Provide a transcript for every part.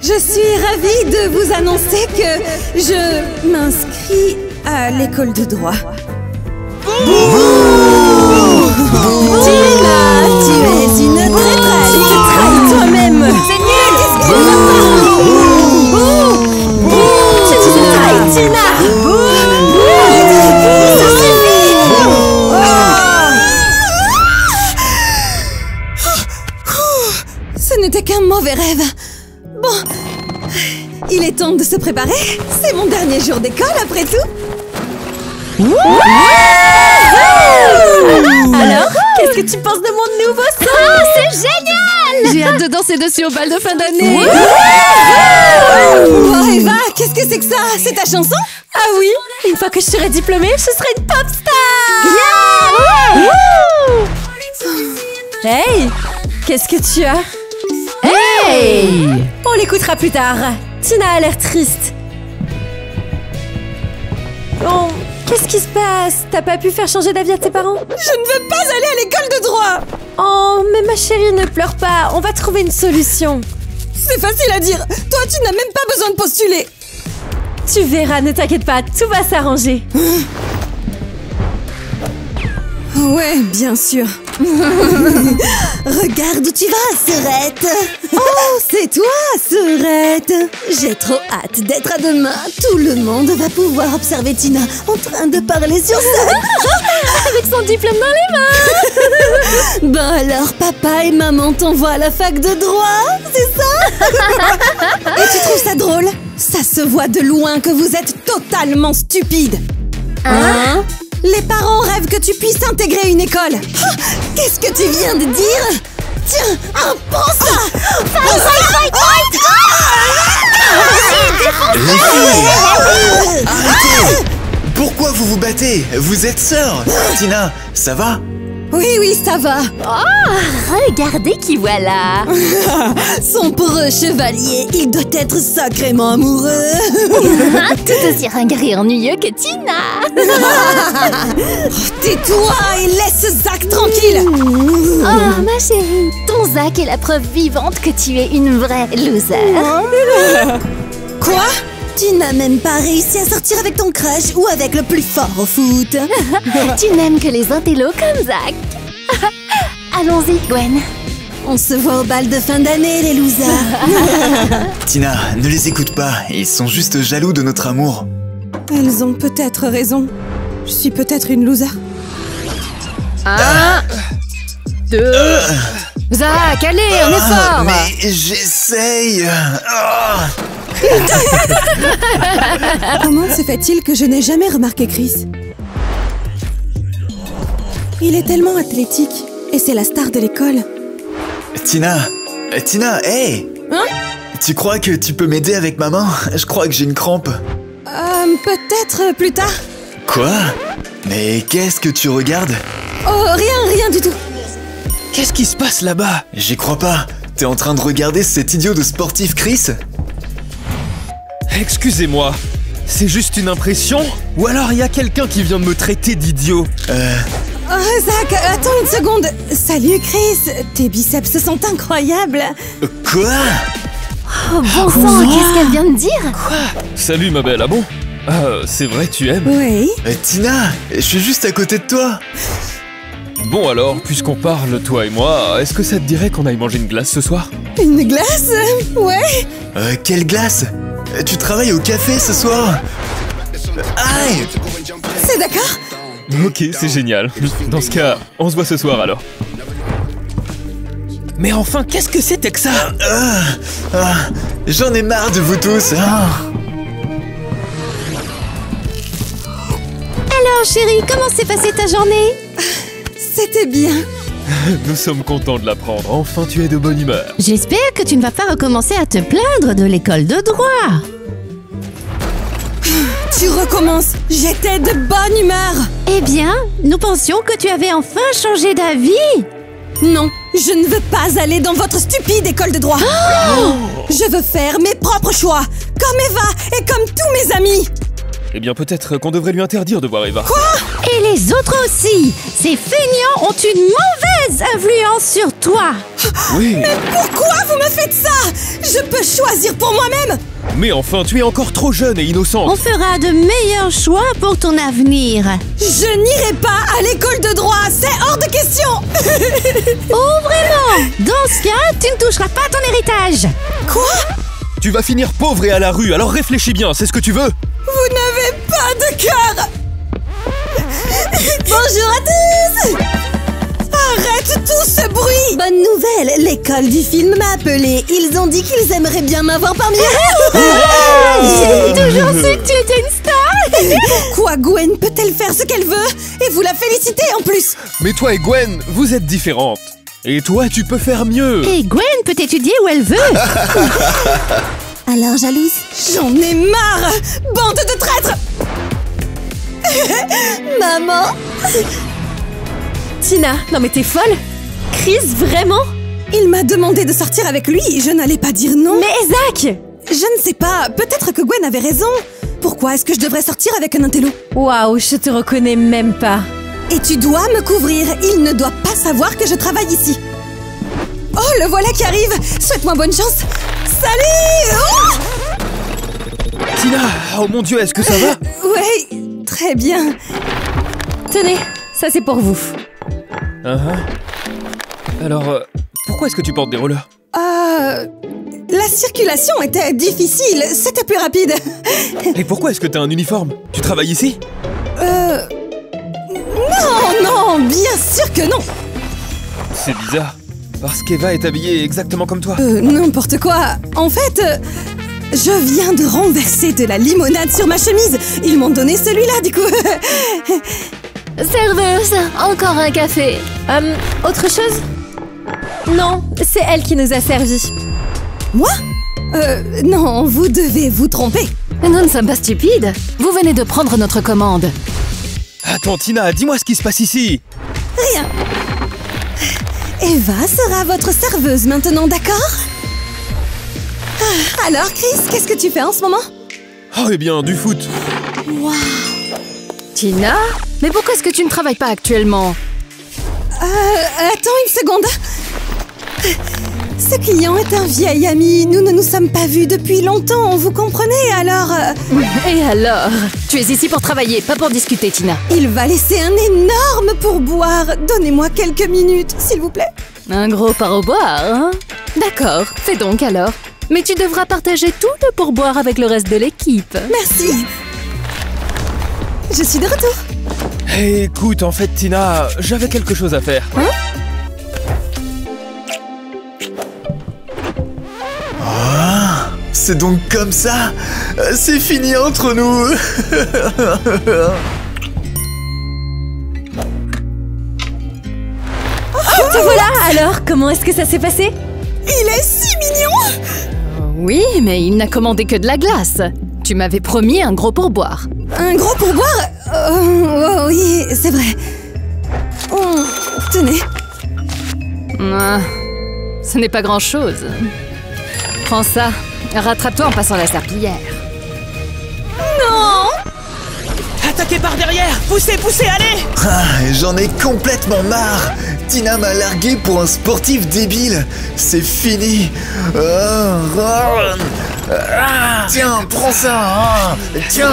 Je suis ravie de vous annoncer que je m'inscris à l'école de droit. Tina, tu es une traîtresse. Tu te trahis toi-même. C'est nul. Qu'est-ce que tu te trahis, Tina. Ça suffit. Ce n'était qu'un mauvais rêve. Bon, il est temps de se préparer. C'est mon dernier jour d'école après tout. Alors, qu'est-ce que tu penses de mon nouveau son? Oh, c'est génial! J'ai hâte de danser dessus au bal de fin d'année. Oh, Eva, qu'est-ce que c'est que ça? C'est ta chanson? Ah oui, une fois que je serai diplômée, je serai une pop star. Hey, qu'est-ce que tu as? Hey! On l'écoutera plus tard. Tina a l'air triste. Oh, qu'est-ce qui se passe? T'as pas pu faire changer d'avis à tes parents? Je ne veux pas aller à l'école de droit. Oh, mais ma chérie, ne pleure pas. On va trouver une solution. C'est facile à dire. Toi, tu n'as même pas besoin de postuler. Tu verras, ne t'inquiète pas, tout va s'arranger. Ouais, bien sûr. Regarde où tu vas, Serette. Oh, c'est toi, Serette. J'ai trop hâte d'être à demain. Tout le monde va pouvoir observer Tina en train de parler sur scène. Avec son diplôme dans les mains. Ben alors, papa et maman t'envoient à la fac de droit, c'est ça? Et tu trouves ça drôle? Ça se voit de loin que vous êtes totalement stupide. Hein? Les parents rêvent que tu puisses intégrer une école. Ah, qu'est-ce que tu viens de dire? Tiens, prends ça. Les filles, arrêtez! Pourquoi vous vous battez? Vous êtes sœurs. Tina, ça va? Oui, ça va. Oh, regardez qui voilà. Son peureux chevalier, il doit être sacrément amoureux. Tout aussi ringard et ennuyeux que Tina. Tais-toi et laisse Zach tranquille. Oh, ma chérie, ton Zach est la preuve vivante que tu es une vraie loser. Quoi? Tu n'as même pas réussi à sortir avec ton crush ou avec le plus fort au foot. Tu n'aimes que les intellos comme Zach. Allons-y, Gwen. On se voit au bal de fin d'année, les losers. Tina, ne les écoute pas. Ils sont juste jaloux de notre amour. Elles ont peut-être raison. Je suis peut-être une loser. 1, 2... Zach, allez, on est fort. Mais j'essaye. Comment se fait-il que je n'ai jamais remarqué Chris? Il est tellement athlétique et c'est la star de l'école. Tina, hey! Hein? Tu crois que tu peux m'aider avec ma main? Je crois que j'ai une crampe. Peut-être plus tard. Quoi? Mais qu'est-ce que tu regardes? Oh, rien du tout. Qu'est-ce qui se passe là-bas? J'y crois pas. T'es en train de regarder cet idiot de sportif Chris? Excusez-moi, c'est juste une impression? Ou alors il y a quelqu'un qui vient de me traiter d'idiot? Oh, Zach, attends une seconde. Salut Chris, tes biceps sont incroyables. Quoi? Oh, bon sang, qu'est-ce qu'elle vient de dire? Salut ma belle, ah bon? Ah, c'est vrai, tu aimes? Oui. Tina, je suis juste à côté de toi. Bon alors, puisqu'on parle, toi et moi, est-ce que ça te dirait qu'on aille manger une glace ce soir? Une glace? Ouais. Quelle glace? Tu travailles au café ce soir? Aïe! C'est d'accord. Ok, c'est génial. Dans ce cas, on se voit ce soir alors. Mais enfin, qu'est-ce que c'était que ça? J'en ai marre de vous tous. Alors, chérie, comment s'est passée ta journée? C'était bien. Nous sommes contents de l'apprendre. Enfin, tu es de bonne humeur. J'espère que tu ne vas pas recommencer à te plaindre de l'école de droit. Tu recommences. J'étais de bonne humeur. Eh bien, nous pensions que tu avais enfin changé d'avis. Non, je ne veux pas aller dans votre stupide école de droit. Je veux faire mes propres choix, comme Eva et comme tous mes amis. Eh bien, peut-être qu'on devrait lui interdire de voir Eva. Quoi? Et les autres aussi. Ces feignants ont une mauvaise influence sur toi. Oui. Mais pourquoi vous me faites ça? Je peux choisir pour moi-même. Mais enfin, tu es encore trop jeune et innocente. On fera de meilleurs choix pour ton avenir. Je n'irai pas à l'école de droit, c'est hors de question. Oh, vraiment? Dans ce cas, tu ne toucheras pas ton héritage. Quoi? Tu vas finir pauvre et à la rue, alors réfléchis bien, c'est ce que tu veux? Vous n'avez pas de cœur. Bonjour à tous. Arrête tout ce bruit. Bonne nouvelle, l'école du film m'a appelé. Ils ont dit qu'ils aimeraient bien m'avoir parmi eux. J'ai toujours su que tu étais une star. Pourquoi Gwen peut-elle faire ce qu'elle veut? Et vous la félicitez en plus. Mais toi et Gwen, vous êtes différentes. Et toi, tu peux faire mieux. Et Gwen peut étudier où elle veut. Alors jalouse? J'en ai marre. Bande de traîtres. Maman. Tina, non mais t'es folle? Chris, vraiment? Il m'a demandé de sortir avec lui, je n'allais pas dire non. Mais Zach! Je ne sais pas, peut-être que Gwen avait raison. Pourquoi est-ce que je devrais sortir avec un intello? Waouh, je te reconnais même pas. Et tu dois me couvrir, il ne doit pas savoir que je travaille ici. Oh, le voilà qui arrive. Souhaite-moi bonne chance. Salut. Oh Tina, oh mon Dieu, est-ce que ça va? Oui, très bien. Tenez, ça c'est pour vous. Alors, pourquoi est-ce que tu portes des rollers? La circulation était difficile, c'était plus rapide. Et pourquoi est-ce que t'as un uniforme? Tu travailles ici? Non, bien sûr que non. C'est bizarre, parce qu'Eva est habillée exactement comme toi. N'importe quoi. En fait, je viens de renverser de la limonade sur ma chemise. Ils m'ont donné celui-là, du coup. Serveuse, encore un café. Autre chose? Non, c'est elle qui nous a servi. Moi? Non, vous devez vous tromper. Nous ne sommes pas stupides. Vous venez de prendre notre commande. Attends, Tina, dis-moi ce qui se passe ici. Rien. Eva sera votre serveuse maintenant, d'accord? Alors, Chris, qu'est-ce que tu fais en ce moment? Oh, eh bien, du foot. Waouh. Tina? Mais pourquoi est-ce que tu ne travailles pas actuellement? Attends une seconde. Ce client est un vieil ami. Nous ne nous sommes pas vus depuis longtemps, vous comprenez, alors... Et alors? Tu es ici pour travailler, pas pour discuter, Tina. Il va laisser un énorme pourboire. Donnez-moi quelques minutes, s'il vous plaît. Un gros pourboire, hein? D'accord, fais donc alors. Mais tu devras partager tout le pourboire avec le reste de l'équipe. Merci. Je suis de retour. Hey, écoute, en fait, Tina, j'avais quelque chose à faire. C'est donc comme ça? C'est fini entre nous. Te voilà. Alors, comment est-ce que ça s'est passé? Il est si mignon. Oui, mais il n'a commandé que de la glace. Tu m'avais promis un gros pourboire. Un gros pourboire? Oh, oui, c'est vrai. Oh, tenez. Ah, ce n'est pas grand-chose. Prends ça. Rattrape-toi en passant la serpillière. Non. Attaquez par derrière! Poussez, poussez, allez! J'en ai complètement marre. Tina m'a largué pour un sportif débile. C'est fini. Tiens, prends ça. Tiens.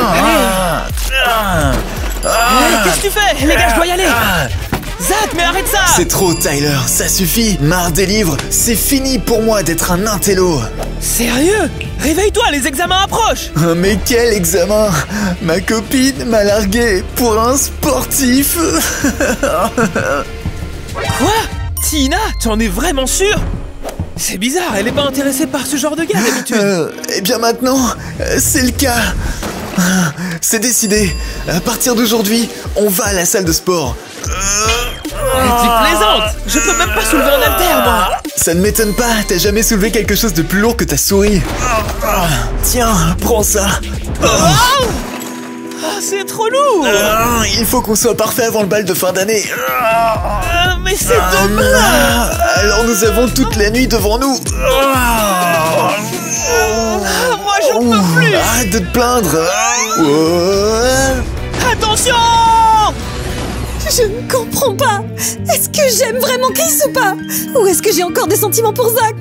Qu'est-ce que tu fais? Les gars, je dois y aller! Zach, mais arrête ça! C'est trop, Tyler, ça suffit. Marre des livres, c'est fini pour moi d'être un intello. Sérieux? Réveille-toi, les examens approchent! Mais quel examen? Ma copine m'a largué pour un sportif. Quoi? Tina, t'en es vraiment sûr? C'est bizarre, elle est pas intéressée par ce genre de gars d'habitude. Eh bien maintenant, c'est le cas. C'est décidé. À partir d'aujourd'hui, on va à la salle de sport. Mais tu plaisantes! Je peux même pas soulever un haltère, moi! Ça ne m'étonne pas, t'as jamais soulevé quelque chose de plus lourd que ta souris. Tiens, prends ça. Ah, c'est trop lourd! Il faut qu'on soit parfait avant le bal de fin d'année. Mais c'est dommage! Alors nous avons toute la nuit devant nous. Moi, j'en peux plus! Arrête de te plaindre. Attention! Je ne comprends pas. Est-ce que j'aime vraiment Chris ou pas? Ou est-ce que j'ai encore des sentiments pour Zach?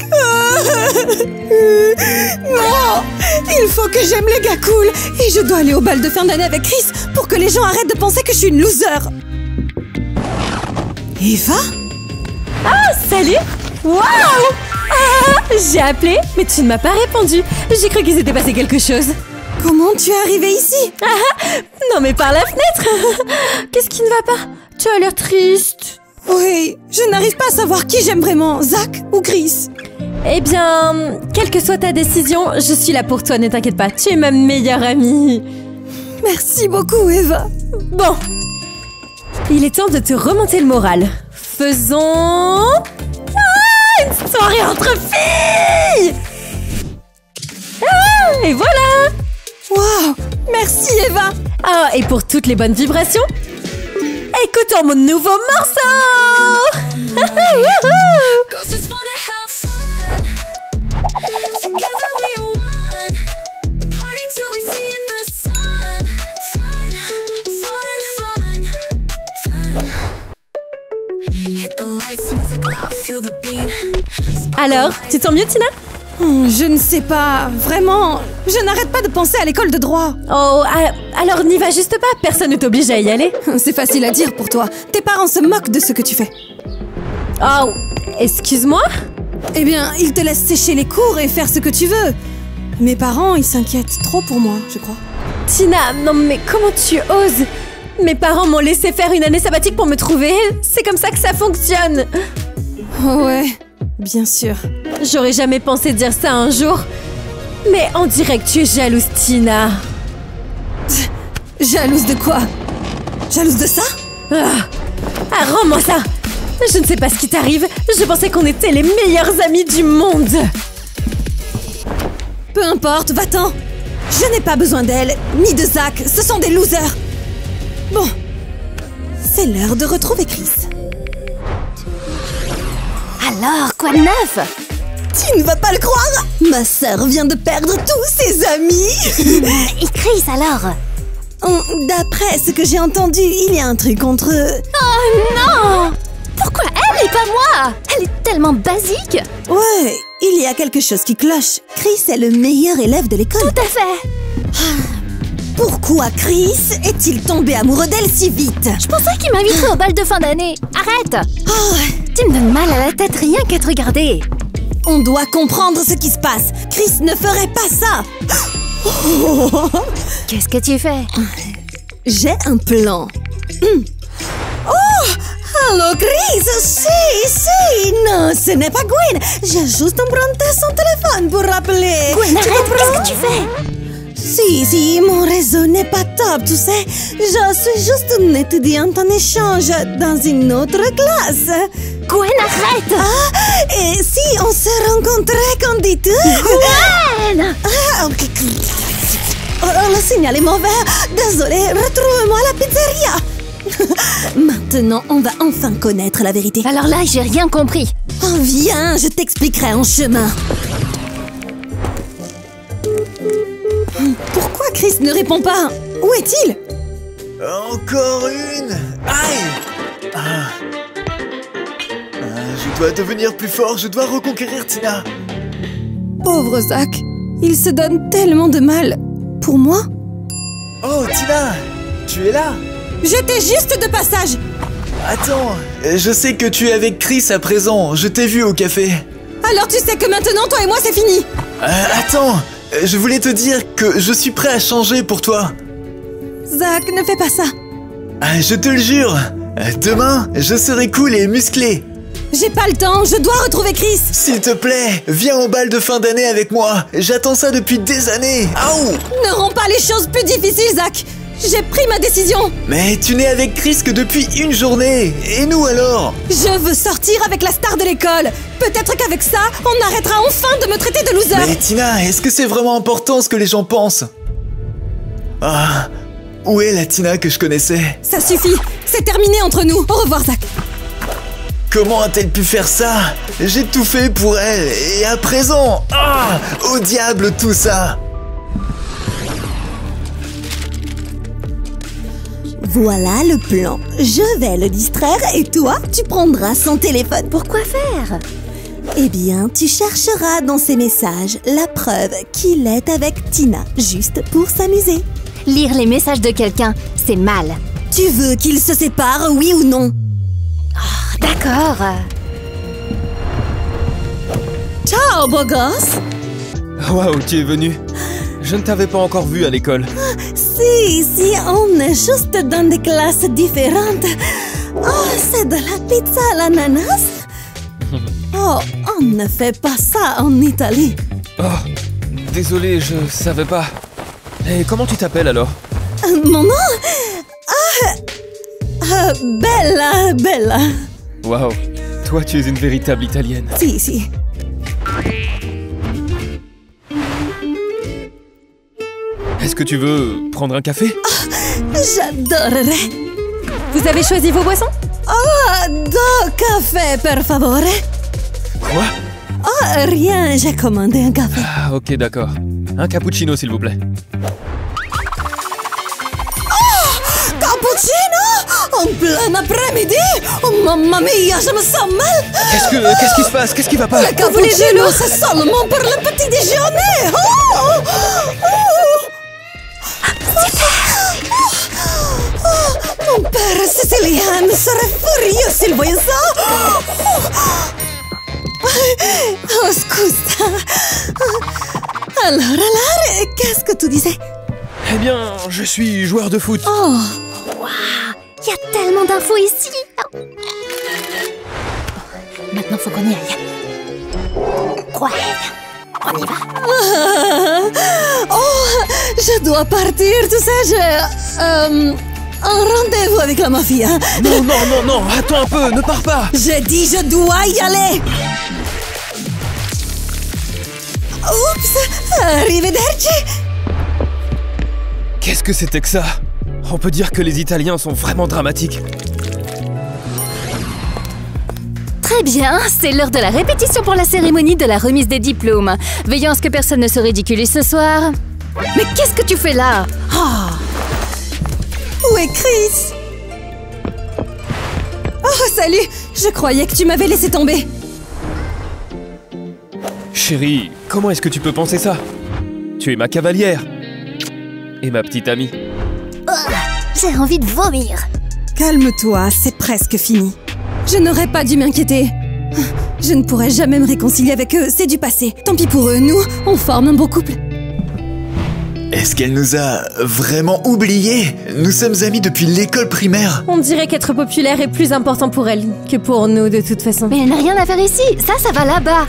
Non! Il faut que j'aime les gars cool. Et je dois aller au bal de fin d'année avec Chris pour que les gens arrêtent de penser que je suis une loser. Eva? Ah, salut! Waouh! Ah, j'ai appelé, mais tu ne m'as pas répondu. J'ai cru qu'il s'était passé quelque chose. Comment tu es arrivée ici? Non, mais par la fenêtre. Qu'est-ce qui ne va pas? Tu as l'air triste. Oui, je n'arrive pas à savoir qui j'aime vraiment, Zach ou Chris. Eh bien, quelle que soit ta décision, je suis là pour toi, ne t'inquiète pas. Tu es ma meilleure amie. Merci beaucoup, Eva. Bon, il est temps de te remonter le moral. Faisons... une soirée entre filles! Ah, et voilà! Waouh! Merci, Eva! Ah, et pour toutes les bonnes vibrations, écoutons mon nouveau morceau! Alors, tu te sens mieux, Tina? Je ne sais pas, vraiment. Je n'arrête pas de penser à l'école de droit. Oh, alors n'y va juste pas, personne ne t'oblige à y aller. C'est facile à dire pour toi. Tes parents se moquent de ce que tu fais. Oh, excuse-moi? Eh bien, ils te laissent sécher les cours et faire ce que tu veux. Mes parents, ils s'inquiètent trop pour moi, je crois. Tina, non mais comment tu oses? Mes parents m'ont laissé faire une année sabbatique pour me trouver. C'est comme ça que ça fonctionne. Oh ouais, bien sûr. J'aurais jamais pensé dire ça un jour. Mais on dirait que tu es jalouse, Tina. Jalouse de quoi? Jalouse de ça? Ah, rends-moi ça. Je ne sais pas ce qui t'arrive. Je pensais qu'on était les meilleurs amis du monde. Peu importe, va-t'en. Je n'ai pas besoin d'elle, ni de Zach. Ce sont des losers. Bon, c'est l'heure de retrouver Chris. Alors, quoi de neuf? Tu ne vas pas le croire. Ma sœur vient de perdre tous ses amis. Et Chris, alors? D'après ce que j'ai entendu, il y a un truc entre eux. Oh non! Pourquoi elle et pas moi? Elle est tellement basique. Ouais, il y a quelque chose qui cloche. Chris est le meilleur élève de l'école. Tout à fait. Pourquoi Chris est-il tombé amoureux d'elle si vite? Je pensais qu'il m'inviterait au bal de fin d'année. Arrête! Oh, Tu me donnes mal à la tête rien qu'à te regarder. on doit comprendre ce qui se passe. Chris ne ferait pas ça. Qu'est-ce que tu fais? J'ai un plan. Oh! Allô, Chris! Si! Non, ce n'est pas Gwen. J'ai juste emprunté son téléphone pour rappeler. Gwen, Tu arrête! comprends? Qu'est-ce que tu fais? Si, mon réseau n'est pas top, tu sais. Je suis juste une étudiante en échange dans une autre classe. Gwen, arrête! Ah, et si on se rencontrait, qu'en dis-tu? Gwen! Ah, ok. Oh, le signal est mauvais. Désolée, retrouve-moi à la pizzeria. Maintenant, on va enfin connaître la vérité. Alors là, j'ai rien compris. Oh, viens, je t'expliquerai en chemin. Pourquoi Chris ne répond pas? Où est-il? Encore une! Aïe! Je dois devenir plus fort, je dois reconquérir Tina. Pauvre Zach, il se donne tellement de mal. Pour moi? Oh, Tina! Tu es là? J'étais juste de passage. Attends, je sais que tu es avec Chris à présent, je t'ai vu au café. Alors tu sais que maintenant, toi et moi, c'est fini. Attends, je voulais te dire que je suis prêt à changer pour toi. Zach, ne fais pas ça. Je te le jure, demain, je serai cool et musclé. J'ai pas le temps, je dois retrouver Chris. S'il te plaît, viens au bal de fin d'année avec moi. J'attends ça depuis des années. Aouh! Ne rends pas les choses plus difficiles, Zach. J'ai pris ma décision. Mais tu n'es avec Chris que depuis une journée. Et nous alors? Je veux sortir avec la star de l'école. Peut-être qu'avec ça, on arrêtera enfin de me traiter de loser. Mais Tina, est-ce que c'est vraiment important ce que les gens pensent? Ah, où est la Tina que je connaissais? Ça suffit. C'est terminé entre nous. Au revoir, Zach. Comment a-t-elle pu faire ça? J'ai tout fait pour elle, et à présent, au diable tout ça! Voilà le plan. Je vais le distraire et toi, tu prendras son téléphone. Pourquoi faire? Eh bien, tu chercheras dans ses messages la preuve qu'il est avec Tina, juste pour s'amuser. Lire les messages de quelqu'un, c'est mal. Tu veux qu'ils se séparent, oui ou non? D'accord. Ciao, beau gosse! Waouh, tu es venu. Je ne t'avais pas encore vu à l'école. Si, on est juste dans des classes différentes. Oh, c'est de la pizza à l'ananas? Oh, on ne fait pas ça en Italie. Oh, désolé, je savais pas. Et comment tu t'appelles alors? Mon nom? Bella. Waouh, toi tu es une véritable italienne. Si. Est-ce que tu veux prendre un café? J'adorerais. Vous avez choisi vos boissons? Oh, 2 cafés, per favore. Quoi? Oh, rien, j'ai commandé un café. Ah, ok, d'accord. Un cappuccino, s'il vous plaît. Cappuccino? En plein après-midi? Oh, mamma mia, je me sens mal. Qu'est-ce qui se passe? Qu'est-ce qui va pas? Le cappuccino, c'est seulement pour le petit déjeuner. Mon père sicilien serait furieux s'il voyait ça. Oh, scusa. Alors, qu'est-ce que tu disais? Eh bien, je suis joueur de foot. Oh, Il y a tellement d'infos ici. Maintenant, faut qu'on y aille. Ouais, on y va. Oh, je dois partir, tu sais, j'ai un rendez-vous avec la mafia. Non, attends un peu, ne pars pas. J'ai dit je dois y aller. Oups, arrivederci. Qu'est-ce que c'était que ça? On peut dire que les Italiens sont vraiment dramatiques. Très bien, c'est l'heure de la répétition pour la cérémonie de la remise des diplômes. Veillons à ce que personne ne se ridiculise ce soir. Mais qu'est-ce que tu fais là? Où est Chris? Oh, salut. Je croyais que tu m'avais laissé tomber. Chérie, comment est-ce que tu peux penser ça? Tu es ma cavalière. Et ma petite amie. J'ai envie de vomir. Calme-toi, c'est presque fini. Je n'aurais pas dû m'inquiéter. Je ne pourrai jamais me réconcilier avec eux, c'est du passé. Tant pis pour eux, nous, on forme un beau couple. Est-ce qu'elle nous a vraiment oubliés? Nous sommes amis depuis l'école primaire. On dirait qu'être populaire est plus important pour elle que pour nous de toute façon. Mais elle n'a rien à faire ici, ça va là-bas.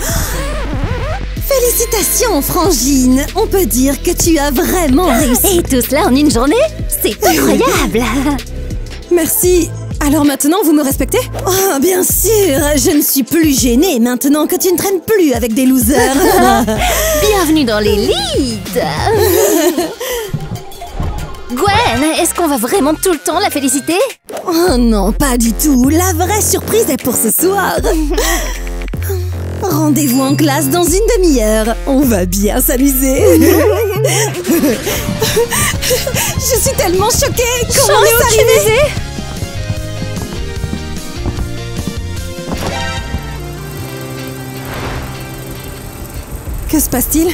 Félicitations, Frangine. On peut dire que tu as vraiment réussi. Et tout cela en une journée? C'est incroyable. Merci. Alors maintenant, vous me respectez? Oh, bien sûr. Je ne suis plus gênée maintenant que tu ne traînes plus avec des losers. Bienvenue dans l'élite. Gwen, est-ce qu'on va vraiment tout le temps la féliciter? Oh non, pas du tout. La vraie surprise est pour ce soir. Rendez-vous en classe dans une demi-heure. On va bien s'amuser. Je suis tellement choquée. Comment est-ce arrivé? Que se passe-t-il?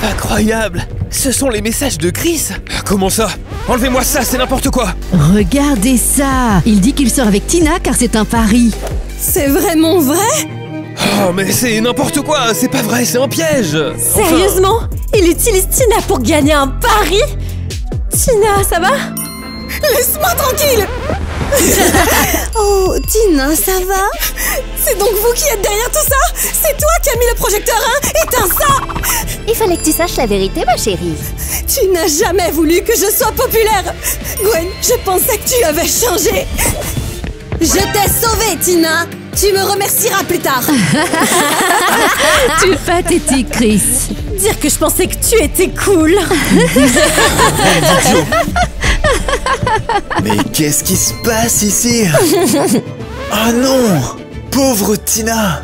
Incroyable! Ce sont les messages de Chris! Comment ça? Enlevez-moi ça, c'est n'importe quoi! Regardez ça! Il dit qu'il sort avec Tina car c'est un pari. C'est vraiment vrai? Oh, mais c'est n'importe quoi! C'est pas vrai, c'est un piège! Sérieusement? Il utilise Tina pour gagner un pari? Tina, ça va? Laisse-moi tranquille. Oh, Tina, ça va? C'est donc vous qui êtes derrière tout ça? C'est toi qui as mis le projecteur, hein? Éteins ça! Il fallait que tu saches la vérité, ma chérie. Tu n'as jamais voulu que je sois populaire! Gwen, je pensais que tu avais changé! Je t'ai sauvée, Tina! Tu me remercieras plus tard! Tu es pathétique, Chris. Dire que je pensais que tu étais cool. Mais qu'est-ce qui se passe ici? Oh non! Pauvre Tina!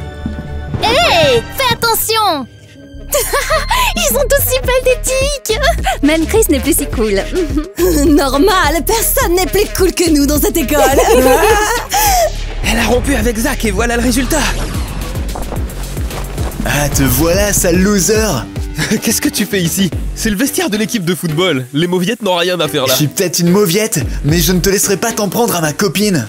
Hé, fais attention! Ils sont tous si pathétiques. Même Chris n'est plus si cool. Normal, personne n'est plus cool que nous dans cette école. Elle a rompu avec Zach et voilà le résultat. Ah, te voilà, sale loser. Qu'est-ce que tu fais ici? C'est le vestiaire de l'équipe de football. Les mauviettes n'ont rien à faire Je là. suis peut-être une mauviette, mais je ne te laisserai pas t'en prendre à ma copine.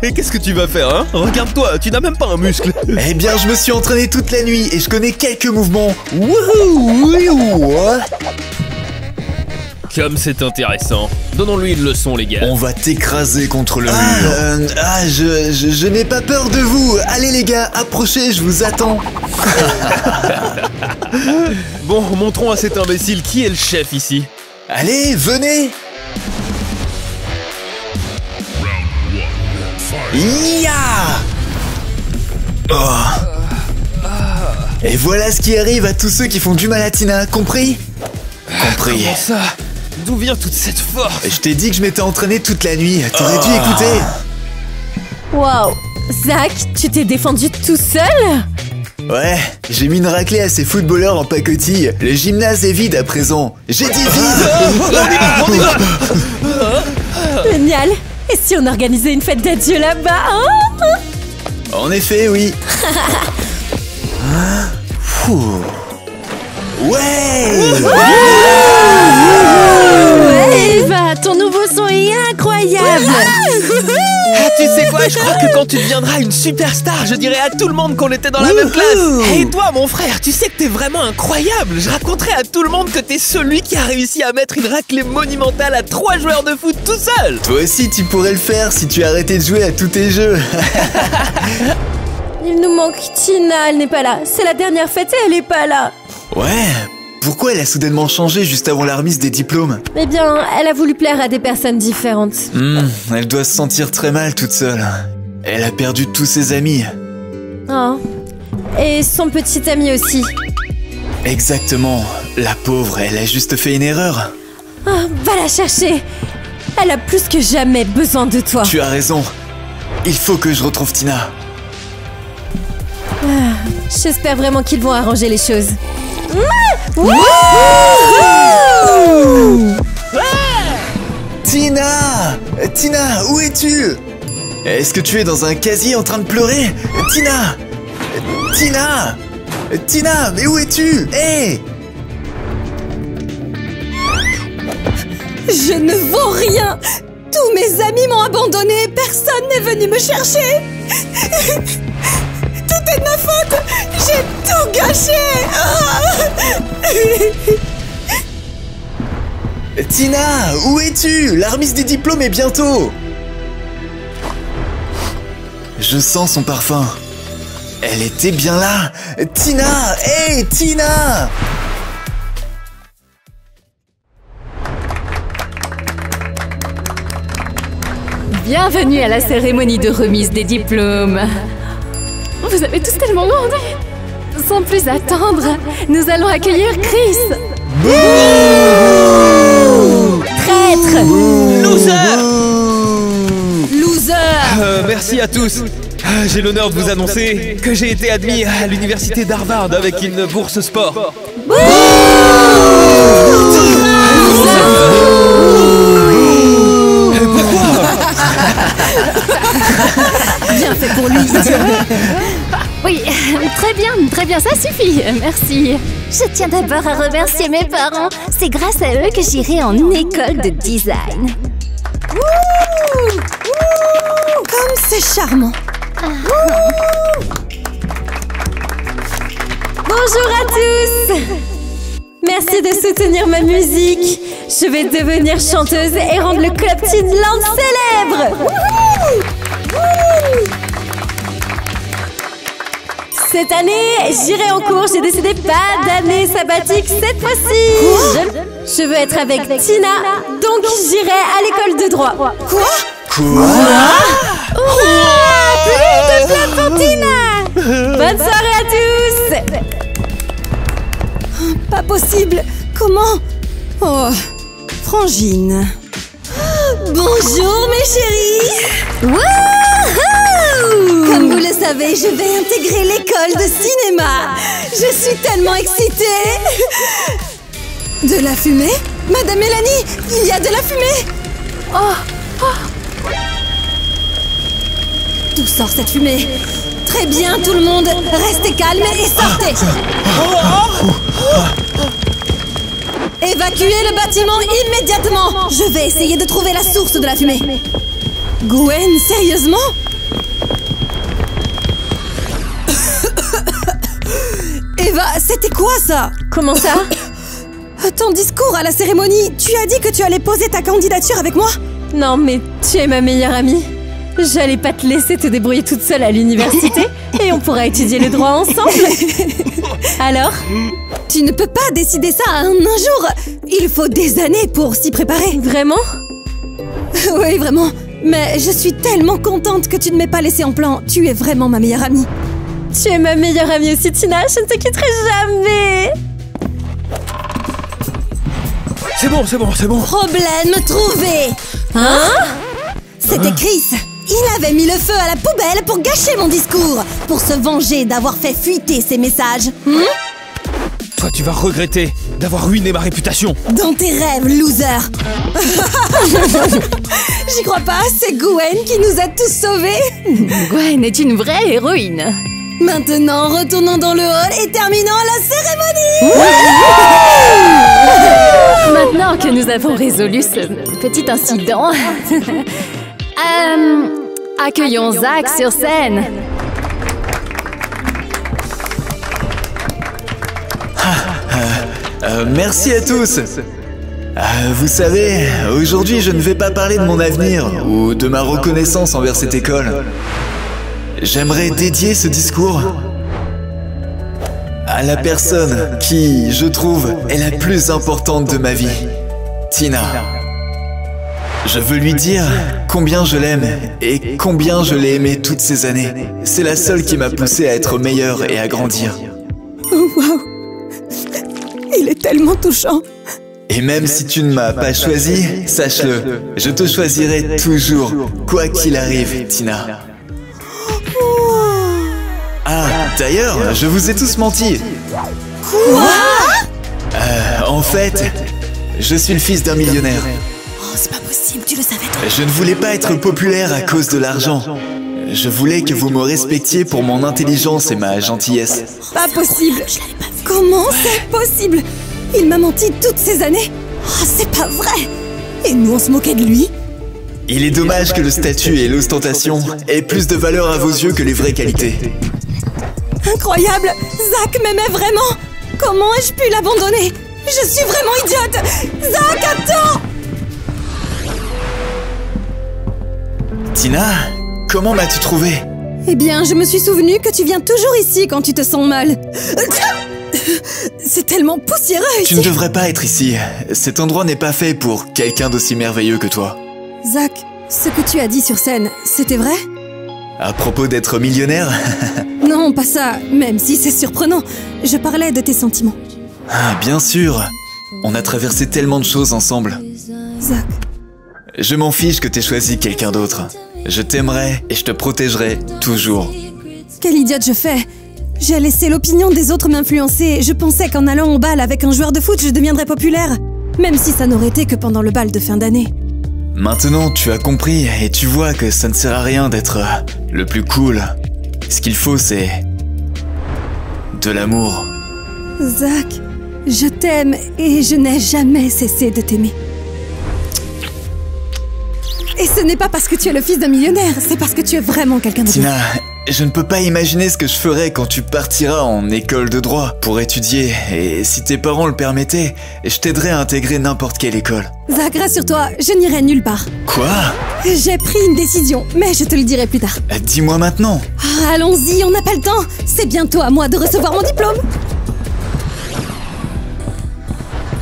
Et qu'est-ce que tu vas faire, hein? Regarde-toi, tu n'as même pas un muscle. Eh bien, je me suis entraîné toute la nuit et je connais quelques mouvements. Wouhou, wouhou. Comme c'est intéressant. Donnons-lui une leçon, les gars. On va t'écraser contre le mur. Je n'ai pas peur de vous. Allez les gars, approchez, je vous attends. Bon, montrons à cet imbécile qui est le chef ici. Allez, venez. Ya! Oh. Et voilà ce qui arrive à tous ceux qui font du mal à Tina, compris? Compris. Comment ça? D'où vient toute cette force? Je t'ai dit que je m'étais entraîné toute la nuit, t'aurais dû écouter. Waouh. Zach, tu t'es défendu tout seul? Ouais, j'ai mis une raclée à ces footballeurs en pacotille. Le gymnase est vide à présent. J'ai dit vide. Génial. Et si on organisait une fête d'adieu là-bas, hein? En effet, oui. Ouais. Eva, ton nouveau son est incroyable. Ah, tu sais quoi? Je crois que quand tu deviendras une superstar, je dirai à tout le monde qu'on était dans la même classe. Et toi, mon frère, tu sais que t'es vraiment incroyable. Je raconterai à tout le monde que t'es celui qui a réussi à mettre une raclée monumentale à 3 joueurs de foot tout seul. Toi aussi, tu pourrais le faire si tu arrêtais de jouer à tous tes jeux. Il nous manque Tina, elle n'est pas là. C'est la dernière fête et elle est pas là. Ouais. Pourquoi elle a soudainement changé juste avant la remise des diplômes? Eh bien, elle a voulu plaire à des personnes différentes. Elle doit se sentir très mal toute seule. Elle a perdu tous ses amis. Oh. Et son petit ami aussi. Exactement. La pauvre, elle a juste fait une erreur. Oh, va la chercher. Elle a plus que jamais besoin de toi. Tu as raison. Il faut que je retrouve Tina. J'espère vraiment qu'ils vont arranger les choses. Tina! Tina, où es-tu? Est-ce que tu es dans un casier en train de pleurer? Tina! Tina! Tina, mais où es-tu? Hé! Je ne vaux rien. Tous mes amis m'ont abandonné. Personne n'est venu me chercher. Tout est de ma faute. J'ai tout gâché. Tina, où es-tu? La remise des diplômes est bientôt. Je sens son parfum. Elle était bien là. Tina! Hé, Tina! Bienvenue à la cérémonie de remise des diplômes. Vous avez tous tellement grandi. Sans plus attendre, nous allons accueillir Chris. Traître! Loser. Merci à tous. J'ai l'honneur de vous annoncer que j'ai été admis à l'université d'Harvard avec une bourse sport. Bien fait pour lui. Oui, très bien, ça suffit, merci. Je tiens d'abord à remercier mes parents. C'est grâce à eux que j'irai en école de design. Comme c'est charmant. Bonjour à tous! Merci de soutenir ma musique. Je vais devenir chanteuse et rendre le club Teenland célèbre. Cette année, j'irai en cours. J'ai décidé pas d'année sabbatique cette fois-ci. Je veux être avec Tina, donc j'irai à l'école de droit. Quoi? Plus de place pour Tina! Bonne soirée à tous! Pas possible. Comment? Oh, Frangine. Bonjour mes chéris. Wouhou! Comme vous le savez, je vais intégrer l'école de cinéma. Je suis tellement excitée. De la fumée? Madame Mélanie, il y a de la fumée. D'où sort cette fumée? Très bien, tout le monde, restez calme et sortez. Évacuez le bâtiment immédiatement. Je vais essayer de trouver la source de la fumée. Gwen, sérieusement? Eva, c'était quoi ça? Comment ça? Ton discours à la cérémonie, tu as dit que tu allais poser ta candidature avec moi? Non mais tu es ma meilleure amie. J'allais pas te laisser te débrouiller toute seule à l'université et on pourra étudier le droit ensemble. Alors? Tu ne peux pas décider ça en un jour. Il faut des années pour s'y préparer. Vraiment? Oui, vraiment. Mais je suis tellement contente que tu ne m'aies pas laissé en plan. Tu es vraiment ma meilleure amie. Tu es ma meilleure amie aussi, Tina. Je ne te quitterai jamais. C'est bon, c'est bon, c'est bon. Problème trouvé. Hein? C'était Chris. Il avait mis le feu à la poubelle pour gâcher mon discours, pour se venger d'avoir fait fuiter ses messages. Toi, tu vas regretter d'avoir ruiné ma réputation. Dans tes rêves, loser. J'y crois pas, c'est Gwen qui nous a tous sauvés. Gwen est une vraie héroïne. Maintenant, retournons dans le hall et terminons la cérémonie. Maintenant que nous avons résolu ce petit incident, accueillons Zach sur scène. Merci à tous. Vous savez, aujourd'hui je ne vais pas parler de mon avenir ou de ma reconnaissance envers cette école. J'aimerais dédier ce discours à la personne qui, je trouve, est la plus importante de ma vie, Tina. Je veux lui dire combien je l'aime et combien je l'ai aimée toutes ces années. C'est la seule qui m'a poussé à être meilleur et à grandir. Oh, wow. Il est tellement touchant. Et même si tu ne m'as pas choisi, sache-le, je te choisirai toujours, quoi qu'il arrive, Tina. Ah, d'ailleurs, je vous ai tous menti. Quoi? En fait, je suis le fils d'un millionnaire. Oh, c'est pas possible, tu le savais toi. Je ne voulais pas être populaire à cause de l'argent. Je voulais que vous me respectiez pour mon intelligence et ma gentillesse. Pas possible. Comment c'est possible? Il m'a menti toutes ces années. Oh, c'est pas vrai. Et nous, on se moquait de lui. Il est dommage que le statut et l'ostentation aient plus de valeur à vos yeux que les vraies qualités. Incroyable. Zach m'aimait vraiment. Comment ai-je pu l'abandonner? Je suis vraiment idiote. Zach, attends. Tina, comment m'as-tu trouvé? Eh bien, je me suis souvenu que tu viens toujours ici quand tu te sens mal. C'est tellement poussiéreux ici. Tu ne devrais pas être ici. Cet endroit n'est pas fait pour quelqu'un d'aussi merveilleux que toi. Zach, ce que tu as dit sur scène, c'était vrai? À propos d'être millionnaire? Non, pas ça, même si c'est surprenant. Je parlais de tes sentiments. Ah, bien sûr. On a traversé tellement de choses ensemble. Zach. Je m'en fiche que t'aies choisi quelqu'un d'autre. Je t'aimerai et je te protégerai toujours. Quelle idiote je fais. J'ai laissé l'opinion des autres m'influencer. Je pensais qu'en allant au bal avec un joueur de foot, je deviendrais populaire. Même si ça n'aurait été que pendant le bal de fin d'année. Maintenant, tu as compris et tu vois que ça ne sert à rien d'être le plus cool. Ce qu'il faut, c'est de l'amour. Zach, je t'aime et je n'ai jamais cessé de t'aimer. Et ce n'est pas parce que tu es le fils d'un millionnaire, c'est parce que tu es vraiment quelqu'un de bien. Tina, je ne peux pas imaginer ce que je ferais quand tu partiras en école de droit pour étudier. Et si tes parents le permettaient, je t'aiderais à intégrer n'importe quelle école. Zach, rassure-toi, je n'irai nulle part. Quoi? J'ai pris une décision, mais je te le dirai plus tard. Dis-moi maintenant. Ah, allons-y, on n'a pas le temps. C'est bientôt à moi de recevoir mon diplôme.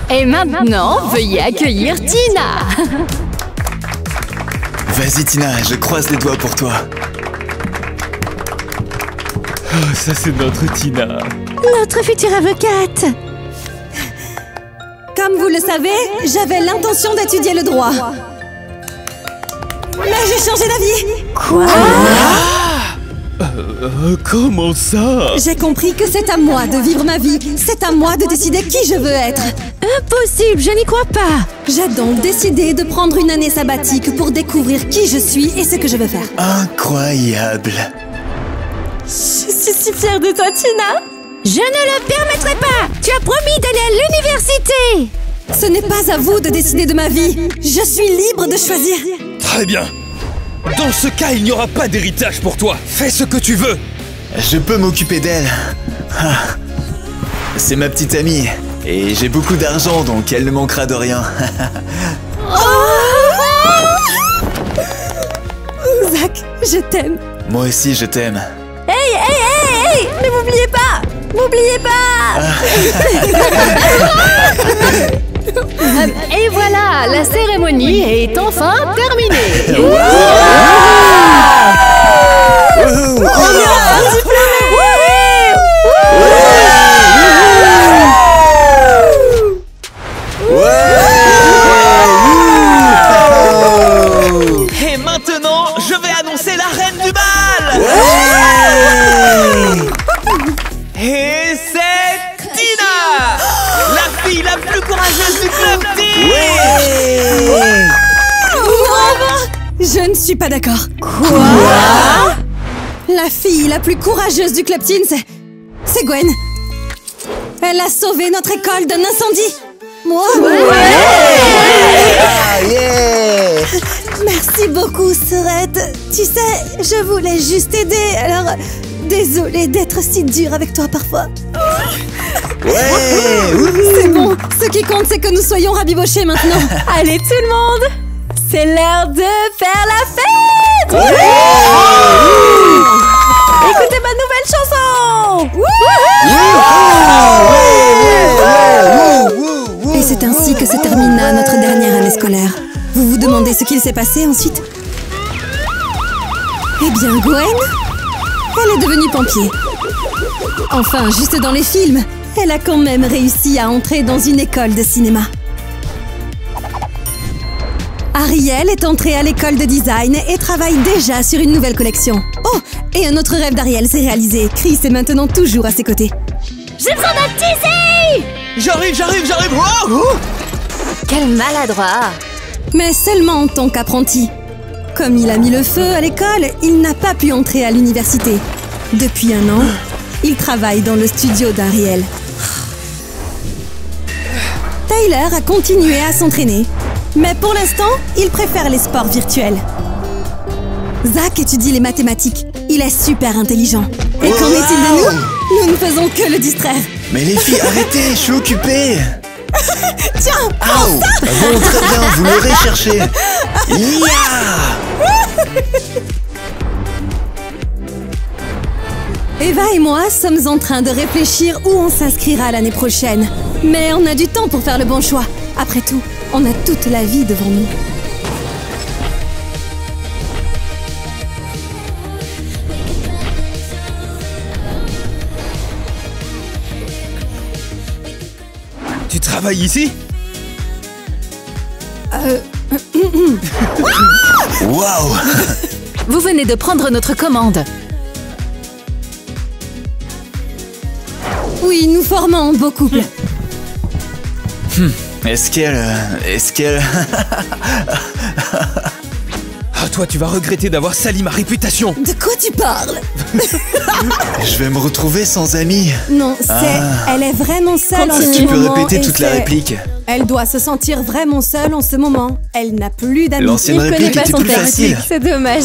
Et maintenant, veuillez accueillir Tina. Vas-y Tina, je croise les doigts pour toi. Oh, ça c'est notre Tina. Notre future avocate. Comme vous le savez, j'avais l'intention d'étudier le droit. Mais j'ai changé d'avis. Quoi? Comment ça? J'ai compris que c'est à moi de vivre ma vie. C'est à moi de décider qui je veux être. Impossible, je n'y crois pas. J'ai donc décidé de prendre une année sabbatique pour découvrir qui je suis et ce que je veux faire. Incroyable. Je suis si fière de toi, Tina. Je ne le permettrai pas. Tu as promis d'aller à l'université. Ce n'est pas à vous de décider de ma vie. Je suis libre de choisir. Très bien. Dans ce cas, il n'y aura pas d'héritage pour toi. Fais ce que tu veux. Je peux m'occuper d'elle. Ah. C'est ma petite amie. Et j'ai beaucoup d'argent, donc elle ne manquera de rien. Zach, je t'aime. Moi aussi, je t'aime. Hey, ne m'oubliez pas. M'oubliez pas. Et voilà, la cérémonie est enfin terminée. Et maintenant, je vais annoncer la reine du bal. Et c'est Tina, la fille la plus courageuse du club team. Je ne suis pas d'accord. Quoi? La fille la plus courageuse du club teen, c'est Gwen. Elle a sauvé notre école d'un incendie. Moi? Merci beaucoup, Sœurette. Tu sais, je voulais juste t'aider, alors désolée d'être si dure avec toi parfois. C'est bon, ce qui compte, c'est que nous soyons rabibochés maintenant. Allez, tout le monde, c'est l'heure de faire la fête. Écoutez ma nouvelle chanson. Et c'est ainsi que se termina notre dernière année scolaire. Vous vous demandez ce qu'il s'est passé ensuite? Eh bien, Gwen, elle est devenue pompier. Enfin, juste dans les films, elle a quand même réussi à entrer dans une école de cinéma. Ariel est entrée à l'école de design et travaille déjà sur une nouvelle collection. Oh, et un autre rêve d'Ariel s'est réalisé. Chris est maintenant toujours à ses côtés. J'ai besoin d'un teasing. J'arrive. Oh. Quel maladroit. Mais seulement en tant qu'apprenti. Comme il a mis le feu à l'école, il n'a pas pu entrer à l'université. Depuis 1 an, il travaille dans le studio d'Ariel. Tyler a continué à s'entraîner. Mais pour l'instant, il préfère les sports virtuels. Zach étudie les mathématiques. Il est super intelligent. Et qu'en est-il de nous? Nous ne faisons que le distraire. Mais les filles, arrêtez, je suis occupé. Tiens, Bon, très bien, vous l'aurez cherché. Eva et moi sommes en train de réfléchir où on s'inscrira l'année prochaine. Mais on a du temps pour faire le bon choix. Après tout, on a toute la vie devant nous. Tu travailles ici? Waouh. Vous venez de prendre notre commande. Oui, nous formons un beau couple. Est-ce qu'elle... Ah, toi, tu vas regretter d'avoir sali ma réputation. De quoi tu parles? Je vais me retrouver sans amis. Non, elle est vraiment seule en ce moment. Tu peux répéter toute la réplique. Elle doit se sentir vraiment seule en ce moment. Elle n'a plus d'amis. L'ancienne réplique était plus facile. C'est dommage.